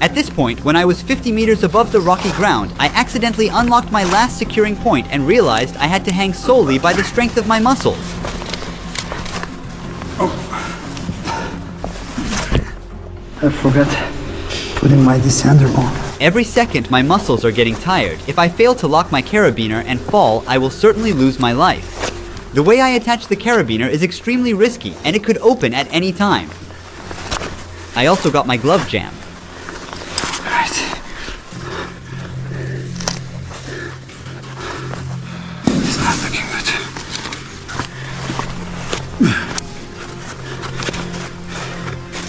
At this point, when I was 50 meters above the rocky ground, I accidentally unlocked my last securing point and realized I had to hang solely by the strength of my muscles. I forgot putting my descender on. Every second, my muscles are getting tired. If I fail to lock my carabiner and fall, I will certainly lose my life. The way I attach the carabiner is extremely risky, and it could open at any time. I also got my glove jammed. Right. It's not looking good.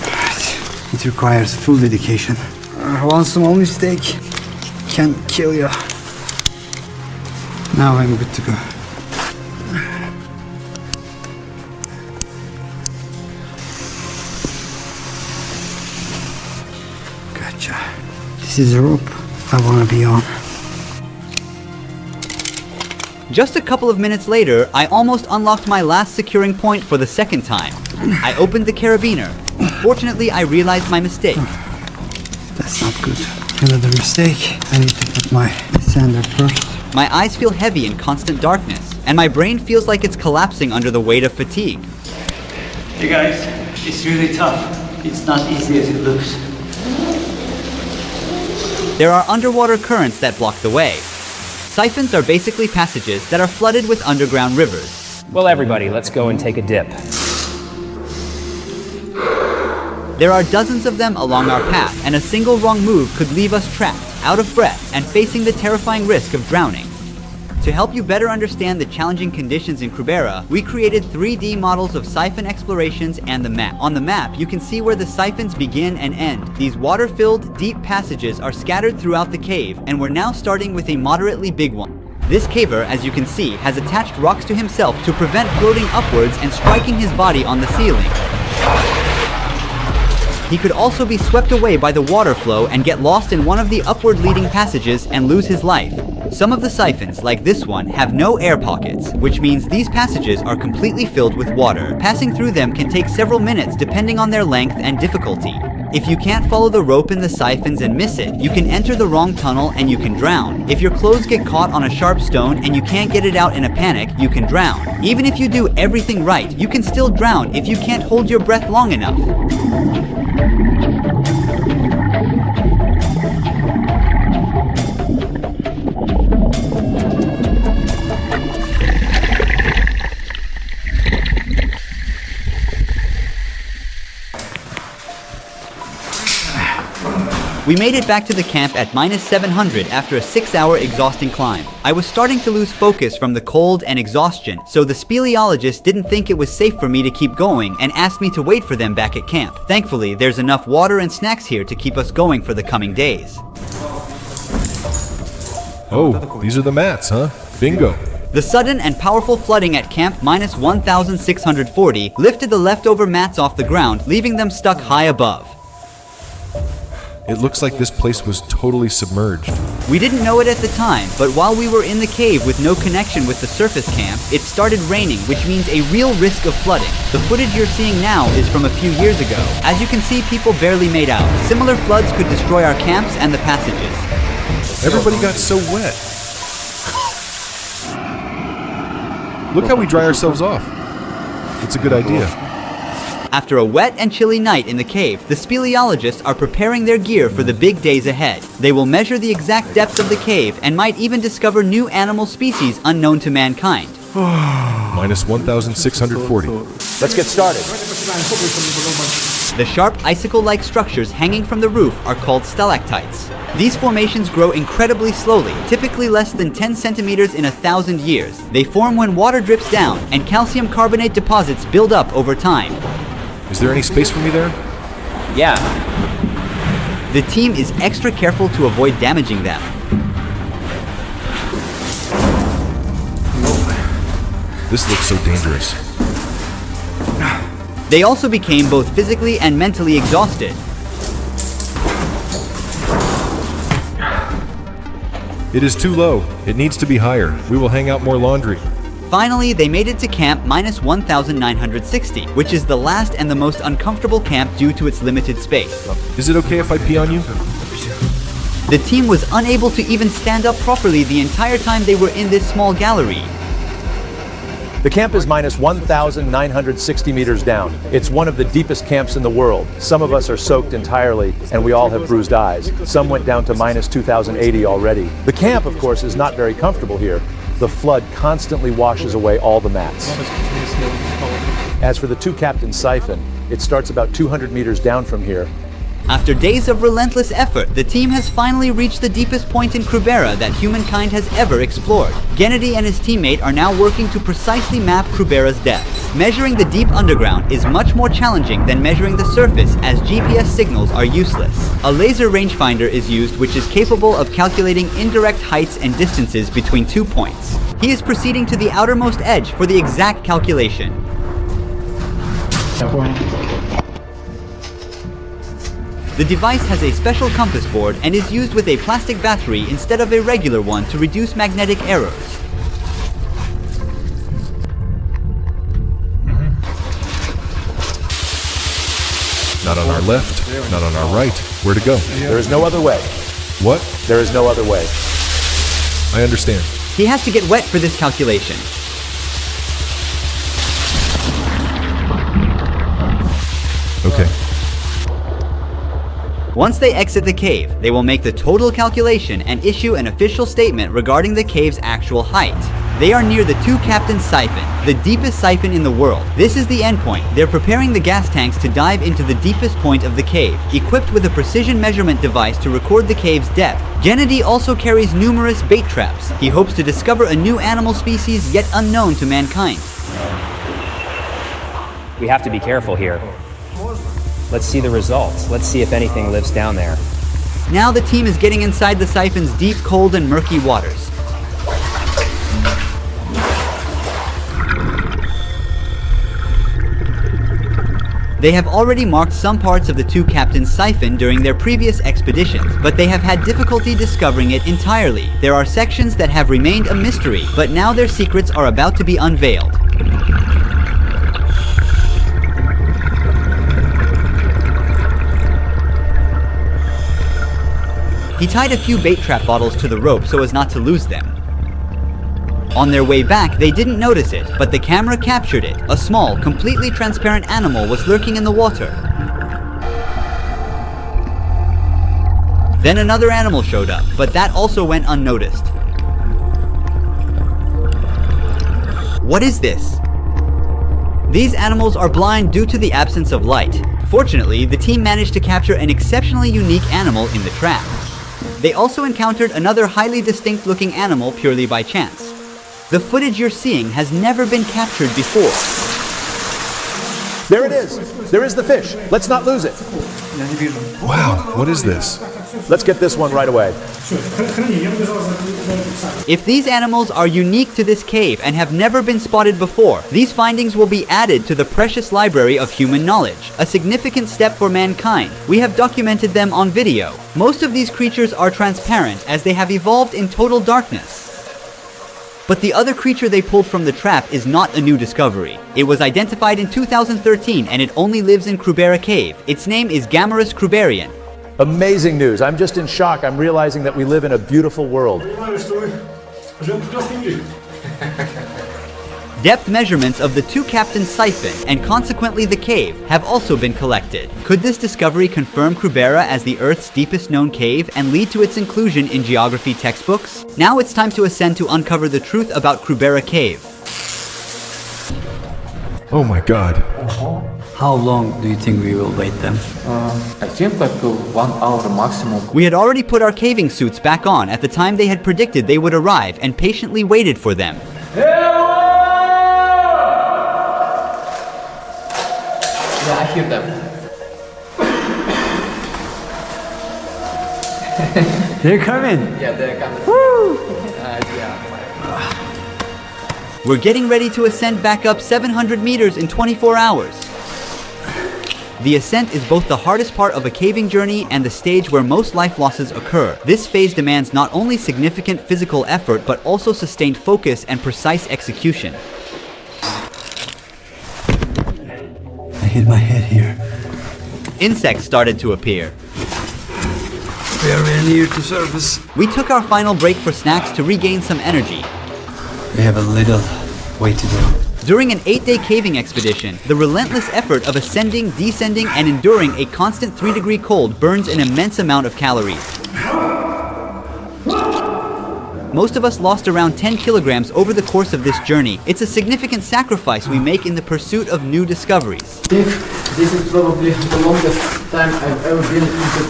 Right. It requires full dedication. One small mistake can kill you. Now I'm good to go. Gotcha. This is the rope I want to be on. Just a couple of minutes later, I almost unlocked my last securing point for the second time. I opened the carabiner. Fortunately, I realized my mistake. That's not good. Another mistake. I need to put my descender first. My eyes feel heavy in constant darkness, and my brain feels like it's collapsing under the weight of fatigue. Hey guys, it's really tough. It's not easy as it looks. There are underwater currents that block the way. Siphons are basically passages that are flooded with underground rivers. Well, everybody, let's go and take a dip. There are dozens of them along our path, and a single wrong move could leave us trapped, out of breath, and facing the terrifying risk of drowning. To help you better understand the challenging conditions in Krubera, we created 3D models of siphon explorations and the map. On the map, you can see where the siphons begin and end. These water-filled, deep passages are scattered throughout the cave, and we're now starting with a moderately big one. This caver, as you can see, has attached rocks to himself to prevent floating upwards and striking his body on the ceiling. He could also be swept away by the water flow and get lost in one of the upward leading passages and lose his life. Some of the siphons, like this one, have no air pockets, which means these passages are completely filled with water. Passing through them can take several minutes depending on their length and difficulty. If you can't follow the rope in the siphons and miss it, you can enter the wrong tunnel and you can drown. If your clothes get caught on a sharp stone and you can't get it out in a panic, you can drown. Even if you do everything right, you can still drown if you can't hold your breath long enough. We made it back to the camp at -700 after a 6-hour exhausting climb. I was starting to lose focus from the cold and exhaustion, so the speleologist didn't think it was safe for me to keep going and asked me to wait for them back at camp. Thankfully, there's enough water and snacks here to keep us going for the coming days. Oh, these are the mats, huh? Bingo. The sudden and powerful flooding at camp -1640 lifted the leftover mats off the ground, leaving them stuck high above. It looks like this place was totally submerged. We didn't know it at the time, but while we were in the cave with no connection with the surface camp, it started raining, which means a real risk of flooding. The footage you're seeing now is from a few years ago. As you can see, people barely made out. Similar floods could destroy our camps and the passages. Everybody got so wet. Look how we dry ourselves off. It's a good idea. After a wet and chilly night in the cave, the speleologists are preparing their gear for the big days ahead. They will measure the exact depth of the cave and might even discover new animal species unknown to mankind. -1640. Let's get started. The sharp icicle-like structures hanging from the roof are called stalactites. These formations grow incredibly slowly, typically less than 10 centimeters in 1,000 years. They form when water drips down, and calcium carbonate deposits build up over time. Is there any space for me there? Yeah. The team is extra careful to avoid damaging them. This looks so dangerous. They also became both physically and mentally exhausted. It is too low. It needs to be higher. We will hang out more laundry. Finally, they made it to camp -1960, which is the last and the most uncomfortable camp due to its limited space. Is it okay if I pee on you? The team was unable to even stand up properly the entire time they were in this small gallery. The camp is minus 1,960 meters down. It's one of the deepest camps in the world. Some of us are soaked entirely, and we all have bruised eyes. Some went down to minus 2,080 already. The camp, of course, is not very comfortable here. The flood constantly washes away all the mats. As for the two-captain siphon, it starts about 200 meters down from here. After days of relentless effort, the team has finally reached the deepest point in Krubera that humankind has ever explored. Gennady and his teammate are now working to precisely map Krubera's depths. Measuring the deep underground is much more challenging than measuring the surface, as GPS signals are useless. A laser rangefinder is used which is capable of calculating indirect heights and distances between 2 points. He is proceeding to the outermost edge for the exact calculation. The device has a special compass board and is used with a plastic battery instead of a regular one to reduce magnetic errors. Not on our left, not on our right. Where to go? There is no other way. What? There is no other way. I understand. He has to get wet for this calculation. Okay. Once they exit the cave, they will make the total calculation and issue an official statement regarding the cave's actual height. They are near the two-captain siphon, the deepest siphon in the world. This is the endpoint. They're preparing the gas tanks to dive into the deepest point of the cave, equipped with a precision measurement device to record the cave's depth. Gennady also carries numerous bait traps. He hopes to discover a new animal species yet unknown to mankind. We have to be careful here. Let's see the results. Let's see if anything lives down there. Now the team is getting inside the siphon's deep, cold, and murky waters. They have already marked some parts of the two-captain siphon during their previous expeditions, but they have had difficulty discovering it entirely. There are sections that have remained a mystery, but now their secrets are about to be unveiled. He tied a few bait trap bottles to the rope so as not to lose them. On their way back, they didn't notice it, but the camera captured it. A small, completely transparent animal was lurking in the water. Then another animal showed up, but that also went unnoticed. What is this? These animals are blind due to the absence of light. Fortunately, the team managed to capture an exceptionally unique animal in the trap. They also encountered another highly distinct-looking animal purely by chance. The footage you're seeing has never been captured before. There it is. There is the fish. Let's not lose it. Wow, what is this? Let's get this one right away. If these animals are unique to this cave and have never been spotted before, these findings will be added to the precious library of human knowledge, a significant step for mankind. We have documented them on video. Most of these creatures are transparent as they have evolved in total darkness. But the other creature they pulled from the trap is not a new discovery. It was identified in 2013 and it only lives in Krubera Cave. Its name is Gammarus kruberian. Amazing news. I'm just in shock. I'm realizing that we live in a beautiful world. Depth measurements of the two-captain siphon and consequently the cave have also been collected. Could this discovery confirm Krubera as the Earth's deepest known cave and lead to its inclusion in geography textbooks? Now it's time to ascend to uncover the truth about Krubera Cave. Oh my god. How long do you think we will wait them? I think like 1 hour maximum. We had already put our caving suits back on at the time they had predicted they would arrive and patiently waited for them. Yeah, I hear them. They're coming! Yeah, they're coming. Yeah. We're getting ready to ascend back up 700 meters in 24 hours. The ascent is both the hardest part of a caving journey and the stage where most life losses occur. This phase demands not only significant physical effort but also sustained focus and precise execution. I hit my head here. Insects started to appear. Very near to surface. We took our final break for snacks to regain some energy. We have a little way to go. During an 8-day caving expedition, the relentless effort of ascending, descending, and enduring a constant 3-degree cold burns an immense amount of calories. Most of us lost around 10 kilograms over the course of this journey. It's a significant sacrifice we make in the pursuit of new discoveries. This is probably the longest time I've ever been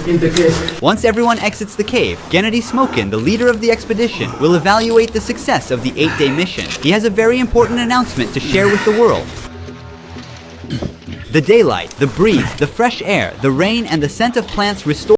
in the cave. Once everyone exits the cave, Gennady Smokin, the leader of the expedition, will evaluate the success of the 8-day mission. He has a very important announcement to share with the world. The daylight, the breeze, the fresh air, the rain, and the scent of plants restore